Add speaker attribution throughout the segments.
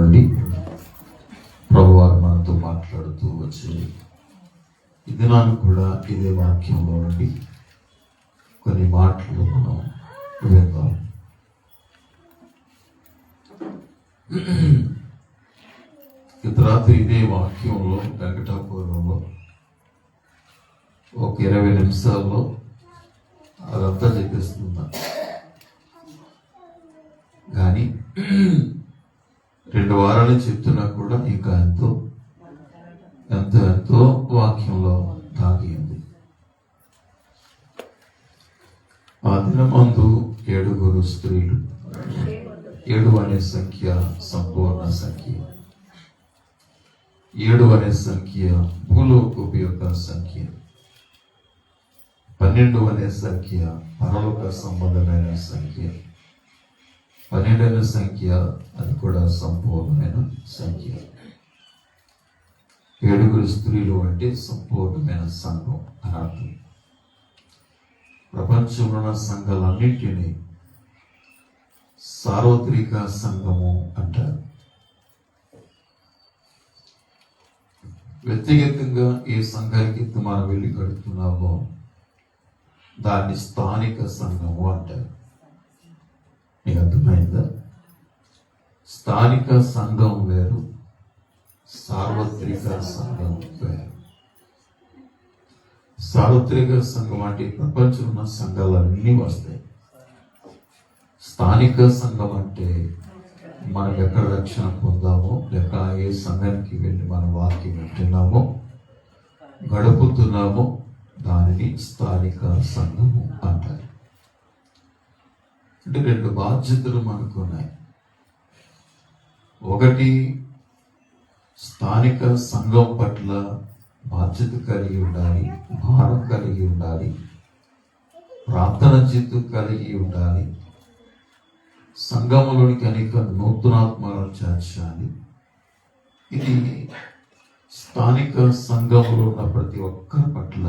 Speaker 1: నుండి ప్రభువారు మనతో మాట్లాడుతూ వచ్చి ఈ దినాన్ని కూడా ఇదే వాక్యంలో నుండి కొన్ని మాటలు మనం విందాం. గత రాత్రి ఇదే వాక్యంలో వెంకటాపురంలో ఒక 20 నిమిషాల్లో అదంతా చెప్పేస్తున్నా. కానీ 2 వారాలు చెప్తున్నా కూడా ఇంకా ఎంతో వాక్యంలో దాగి ఉంది. ఆ దినమందు 7 స్త్రీలు, 7 అనే సంఖ్య సంపూర్ణ సంఖ్య, 7 అనే సంఖ్య భూలోకపు యొక్క సంఖ్య, 12 అనే సంఖ్య పరలోక సంబంధమైన సంఖ్య, 12 అనే సంఖ్య అది కూడా సంపూర్ణమైన సంఖ్య. 7 స్త్రీలు అంటే సంపూర్ణమైన సంఘం అని అర్థం. ప్రపంచంలో ఉన్న సంఘాలన్నింటినీ సార్వత్రిక సంఘము అంటారు. వ్యక్తిగతంగా ఏ సంఘానికి మనం వెళ్ళి కడుతున్నామో దాన్ని స్థానిక సంఘము అంటారు. మీకు అర్థమైందా? స్థానిక సంఘం వేరు, సార్వత్రిక సంఘం వేరు. సార్వత్రిక సంఘం అంటే ప్రపంచంలో ఉన్న సంఘాలన్నీ వస్తాయి. స్థానిక సంఘం అంటే మనం ఎక్కడ రక్షణ పొందామో, లేక ఏ సంఘానికి వెళ్ళి మనం వాక్యం వింటున్నామో, గడుపుతున్నామో దానిని స్థానిక సంఘము అంటారు. అంటే 2 బాధ్యతలు మనకు ఉన్నాయి. ఒకటి, స్థానిక సంఘం పట్ల బాధ్యత కలిగి ఉండాలి, భారం కలిగి ఉండాలి, ప్రార్థన జీవితం కలిగి ఉండాలి, సంఘములోనికి అనేక నూతనాత్మలను చేర్చాలి. ఇది స్థానిక సంఘములో ఉన్న ప్రతి ఒక్కరి పట్ల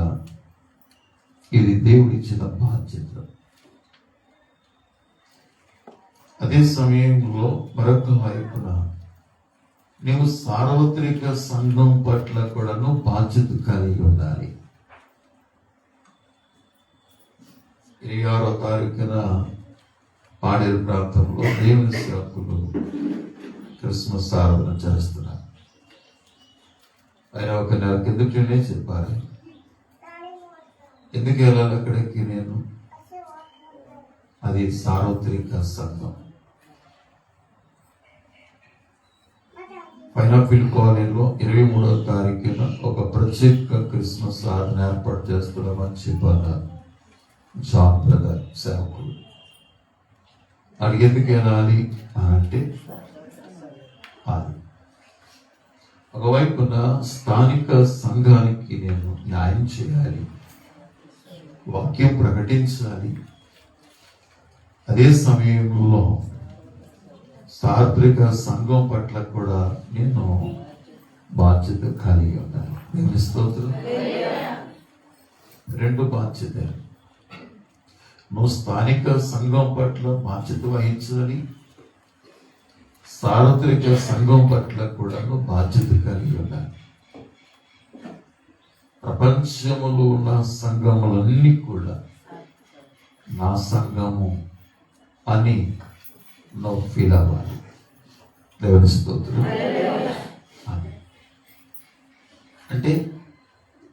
Speaker 1: ఇది దేవుడిచ్చిన బాధ్యత. అదే సమయంలో మరొక వైపున నీవు సార్వత్రిక సంఘం పట్ల కూడాను బాధ్యత కలిగి ఉండాలి. 26వ తారీఖున పాడేరు ప్రాంతంలో దేవుని సేవకులు క్రిస్మస్ ఆరాధన చేస్తున్నారు. ఆయన ఒక నెల కిందటనే చెప్పారు, ఎందుకు వెళ్ళాలి అక్కడికి నేను? అది సార్వత్రిక సంఘం. పైనాపిల్ కాలనీలో 23వ తారీఖున ఒక ప్రత్యేక క్రిస్మస్ ఆరాధన ఏర్పాటు చేస్తున్నామని చెప్పారు జాన్ బ్రదర్ సేవకులు. అది ఎందుకు వెళ్ళాలి అంటే, అది ఒకవైపున స్థానిక సంఘానికి నేను న్యాయం చేయాలి, వాక్యం ప్రకటించాలి. అదే సమయంలో సార్వత్రిక సంఘం పట్ల కూడా నేను బాధ్యత కలిగి ఉన్నాను. దేవుని స్తోత్రం. 2 బాధ్యతలు. నువ్వు స్థానిక సంఘం పట్ల బాధ్యత వహించాలి, సార్వత్రిక సంఘం పట్ల కూడా నువ్వు బాధ్యత కలిగి ఉండాలి. ప్రపంచములో ఉన్న సంఘములన్నీ కూడా నా సంఘము అని నువ్వు ఫీల్ అవ్వాలి. దేవుని స్తోత్రం. అంటే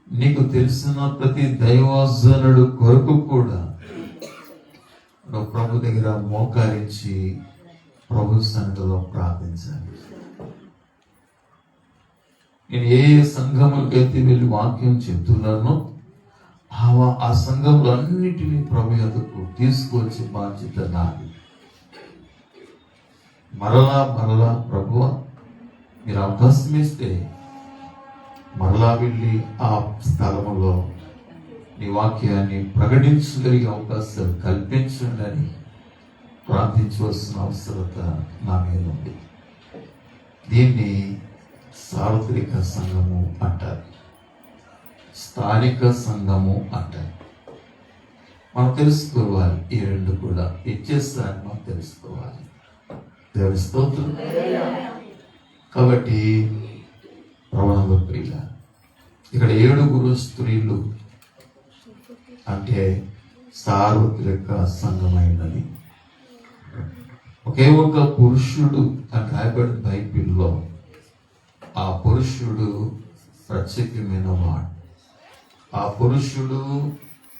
Speaker 1: నీకు తెలిసిన ప్రతి దైవజనుడు కొరకు కూడా నువ్వు ప్రభు దగ్గర మోకరించి ప్రభు సన్నిధిలో ప్రార్థించాలి. నేను ఏ సంఘములకైతే వెళ్ళి వాక్యం చెప్తున్నానో ఆ సంఘములన్నిటినీ ప్రభు యొద్దకు తీసుకొచ్చి బాధ్యత నాది. మరలా ప్రభువా మీరు అవకాశం ఇస్తే మరలా వెళ్ళి ఆ స్థలంలో నీ వాక్యాన్ని ప్రకటించగలిగే అవకాశాలు కల్పించండి అని ప్రార్థించవలసిన అవసరత నా మీద ఉంది. దీన్ని సార్వత్రిక సంఘము అంటారు, స్థానిక సంఘము అంటారు. మనం తెలుసుకోవాలి. ఈ 2 కూడా ఇచ్చేస్తారని మనం తెలుసుకోవాలి. దేవుని స్తోత్రం. కాబట్టి ప్రభునందు ప్రియుల, ఇక్కడ 7 స్త్రీలు అంటే సార్వత్రిక సంఘమైనది. ఒకే ఒక పురుషుడు అని రాయబడిన బైబిల్లో ఆ పురుషుడు ప్రత్యేకమైన వాడు. ఆ పురుషుడు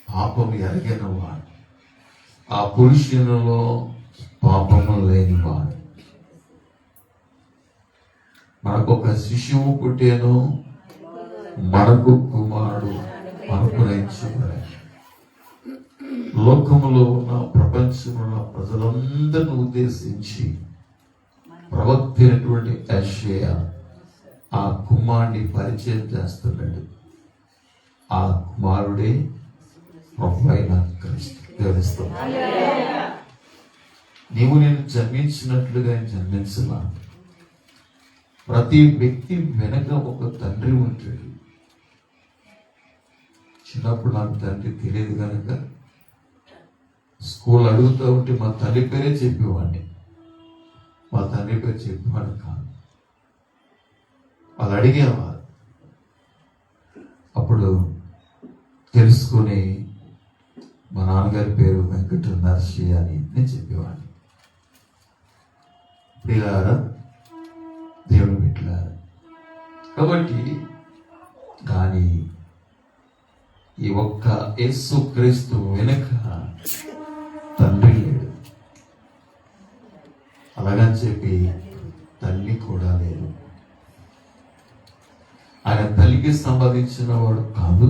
Speaker 1: పాపం ఎరగిన వాడు. ఆ పురుషునిలో పాపము లేనివాడు. మనకొక శిశువు పుట్టేను, మనకు కుమారుడు అనుగ్రహించబడాడు. లోకములో ఉన్న ప్రపంచంలో ఉన్న ప్రజలందరిని ఉద్దేశించి ప్రవక్త అయినటువంటి యెషయా ఆ కుమారుడిని పరిచయం చేస్తున్నాడు. ఆ కుమారుడే ప్రభువైన క్రీస్తు. దేవునిస్తాం. నీవు నేను జన్మించినట్లుగా జన్మించలా. ప్రతి వ్యక్తి వెనక ఒక తండ్రి ఉంటాడు. చిన్నప్పుడు నాకు తండ్రి తెలియదు కనుక స్కూల్ అడుగుతూ ఉంటే మా తల్లి పేరే చెప్పేవాడిని. మా తండ్రి పేరు చెప్పేవాడు కాదు. వాళ్ళు అడిగేవారు. అప్పుడు తెలుసుకొని మా నాన్నగారి పేరు వెంకట నరసి అని నేను చెప్పేవాడిని. ప్రియులారా, దేవుని బిడ్డలారా, కాబట్టి కానీ ఈ ఒక్క యేసు క్రీస్తు వెనుక తండ్రి లేడు. అలాగని చెప్పి తల్లి కూడా లేదు. ఆయన తల్లికి సంపాదించిన వాడు కాదు,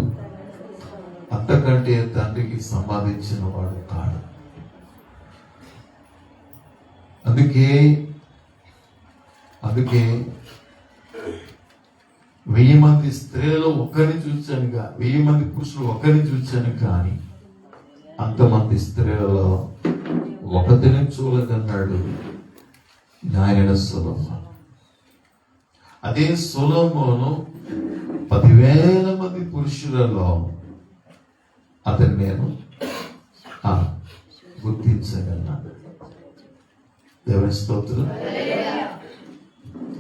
Speaker 1: అంతకంటే తండ్రికి సంపాదించిన వాడు కాడు. అందుకే 1000 మంది స్త్రీలలో ఒక్కరిని చూచానుగా, 1000 మంది పురుషులు ఒక్కరిని చూచాను కానీ అంతమంది స్త్రీలలో ఒకరిని చూడదన్నాడు జ్ఞానిన సొలొమోను. అదే సొలొమోను 10,000 మంది పురుషులలో అతన్ని నేను గుర్తించగలను. దేవుని స్తోత్రం.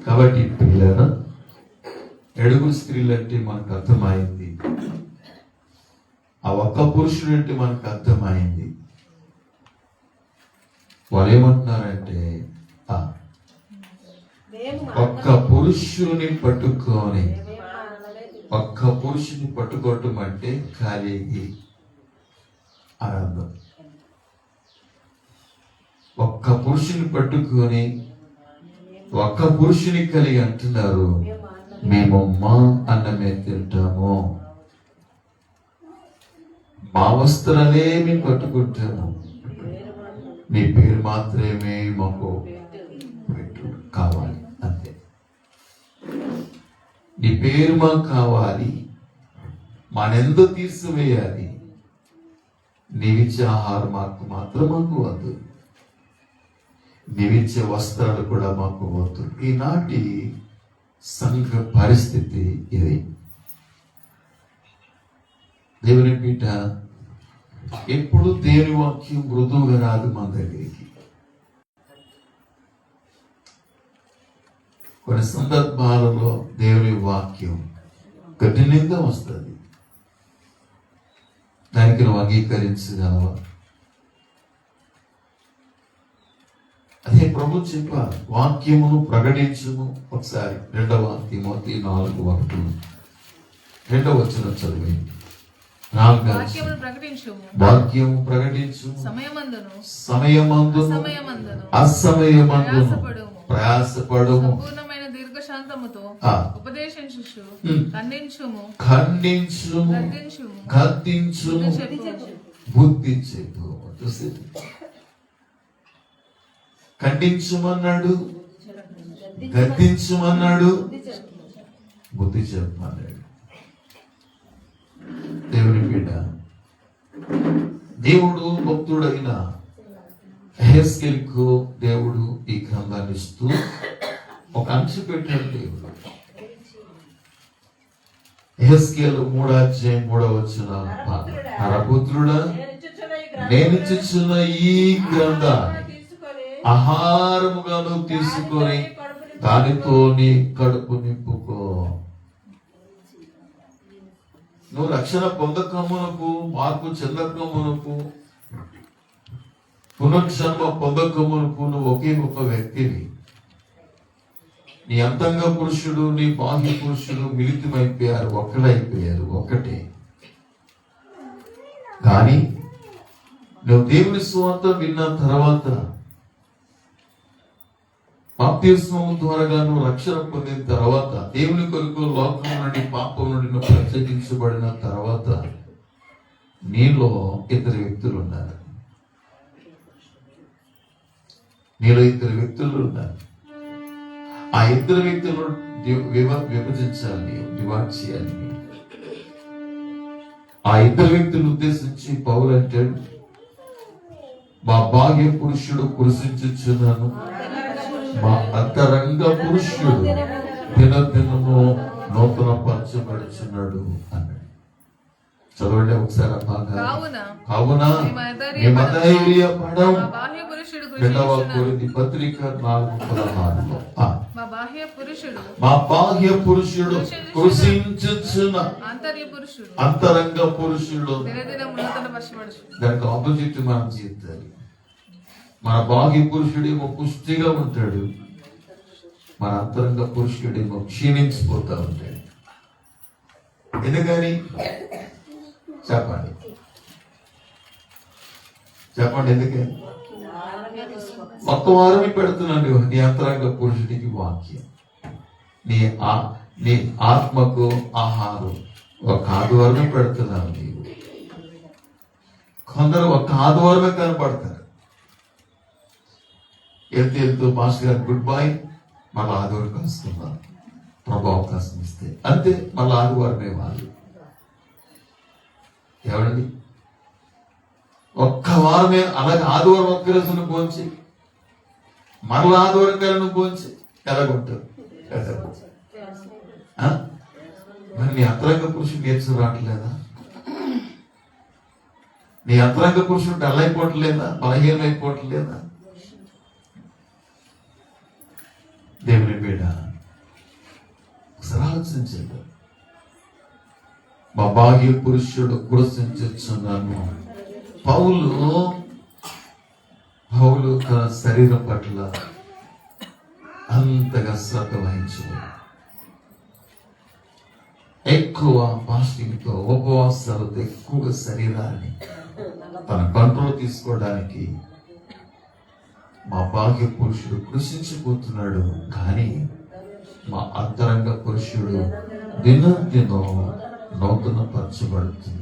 Speaker 1: కాబట్టి పిల్లలు 7 స్త్రీలు అంటే మనకు అర్థమైంది. ఆ ఒక్క పురుషుడు అంటే మనకు అర్థమైంది. వాళ్ళు ఏమంటున్నారంటే ఒక్క పురుషుని పట్టుకొని, ఒక్క పురుషుని పట్టుకోవటం అంటే ఖాళీకి అర్థం. ఒక్క పురుషుని పట్టుకొని ఒక్క పురుషుని కలిగి అంటున్నారు, మేము మా అన్నమే తింటాము, మా వస్త్రాలే మేము కట్టుకుంటాము, నీ పేరు మాత్రమే మాకు కావాలి, అంతే. నీ పేరు మాకు కావాలి, మనెందుకు తీసివేయాలి, నీవిచ్చే ఆహారం మాత్రం మాకు వద్దు, నీవిచ్చే వస్త్రాలు కూడా మాకు వద్దు. ఈనాటి సంఘ పరిస్థితి ఇది. దేవుని బిడ్డ, ఎప్పుడు దేవుని వాక్యం మృదువుగా రాదు మన దగ్గరికి. కొన్ని సందర్భాలలో దేవుని వాక్యం కఠినంగా వస్తుంది. దానికి నువ్వు అంగీకరించగలవా? అదే ప్రభు చెప్పారు, వాక్యమును ప్రకటించుము. ఒకసారి 2 తిమోతి 4:1 2వ వచనం చదివి. వాక్యము ప్రకటించు, సమయమందును అసమయమందును ప్రయాసపడుము,
Speaker 2: దీర్ఘశాంతముతో ఉపదేశించు,
Speaker 1: ఖండించుము, గద్దించుము, బుద్ధి చెప్పు. చూసి ఖండించమన్నాడు, గద్దించమన్నాడు, బుద్ధి చెప్పమన్నాడు. దేవుని బిడ్డ, దేవుడు భక్తుడైన యెహెజ్కేలుకు దేవుడు ఈ గ్రంథాన్ని ఇస్తూ ఒక అంశ పెట్టాడు. దేవుడు యెహెజ్కేలు 3:3 నరపుత్రుడా, నేను ఇచ్చుచున్న ఈ గ్రంథాన్ని ఆహారముగాను తీసుకొని దానితో నీ కడుపు నింపుకో. నువ్వు రక్షణ పొందకమునకు, మార్పు చెందకమునకు, పునర్జన్మ పొందకమునకు నువ్వు ఒకే గొప్ప వ్యక్తివి. నీ అంతంగ పురుషుడు, నీ బాహ్య పురుషుడు మిళితమైపోయారు, ఒక్కడైపోయారు, ఒక్కటే. కానీ నువ్వు దేవుని సువార్త విన్న తర్వాత, బాప్తిస్మం ద్వారా నువ్వు రక్షణ పొందిన తర్వాత, దేవుని కొరకు లోకం నుండి, పాపం నుండి నువ్వు ప్రత్యేకించబడిన తర్వాత, నీలో ఇద్దరు వ్యక్తులు ఉన్నారు. నీలో ఇద్దరు వ్యక్తులు ఉన్నారు. ఆ ఇద్దరు వ్యక్తులను విభజించాలి, డివైడ్ చేయాలి. ఆ ఇద్దరు వ్యక్తులను ఉద్దేశించి పౌలు అంటాడు, మా బాహ్య పురుషుడు కృషించుచున్నాను, మా అంతరంగ పురుషుడు దినదినము నూతన పరచబడుచున్నాడు అన్నాడు. చదవండి ఒకసారి బాగా. కావున మేము ధైర్యపడం. రెండవ కొరింథీ పత్రిక 4:16. మా బాహ్య పురుషుడు కృషించుచున్న అంతరంగ పురుషుడు. దానికి ఆపోజిట్ మనం జీవితాలి. మన బాహ్య పురుషుడేమో పుష్టిగా ఉంటాడు, మన అంతరంగ పురుషుడేమో క్షీణించిపోతా ఉంటాడు. ఎందుకని చెప్పండి, చెప్పండి ఎందుకని? ఒక్క వారమే పెడుతున్నాను నీ అంతరంగ పురుషుడికి వాక్యం, నీ ఆత్మకు ఆహారం ఒక ఆదివారమే పెడుతున్నావు నీవు. కొందరు ఒక ఆదివారమే కనపడతారు. వెళ్తూ మాస్టర్ గారు గుడ్ బై, మళ్ళీ ఆదివారం కలుసుకుందాం, ప్రభు అవకాశం ఇస్తే అంతే, మళ్ళీ ఆదివారమే వాళ్ళు. ఎవరండి ఒక్క వారమే అలాగే ఆదివారం ఒక్క రోజును పోంచి మరలా ఆదివారం కాలను పోంచి ఎలాగుంటారు? మరి నీ అంతరంగ పురుషుడు నేర్చు రావట్లేదా? నీ అంతరంగ పురుషుడు డల్ అయిపోవట్లేదా? బలహీనం అయిపోవట్లేదా? దేవుని బిడ్డ ఒకసారి ఆలోచించండి. మా బాహ్య పురుషుడు కృషించుచున్నాను. పౌలు తన శరీరం పట్ల అంతగా శ్రద్ధ వహించు. ఎక్కువ ఫాస్టింగ్ తో, ఉపవాసాలతో ఎక్కువగా శరీరాన్ని తన కంట్రోల్ తీసుకోవడానికి మా బాహ్య పురుషుడు కృషించిపోతున్నాడు. కానీ మా అంతరంగ పురుషుడు దినదినం నూతన పరచబడుతుంది.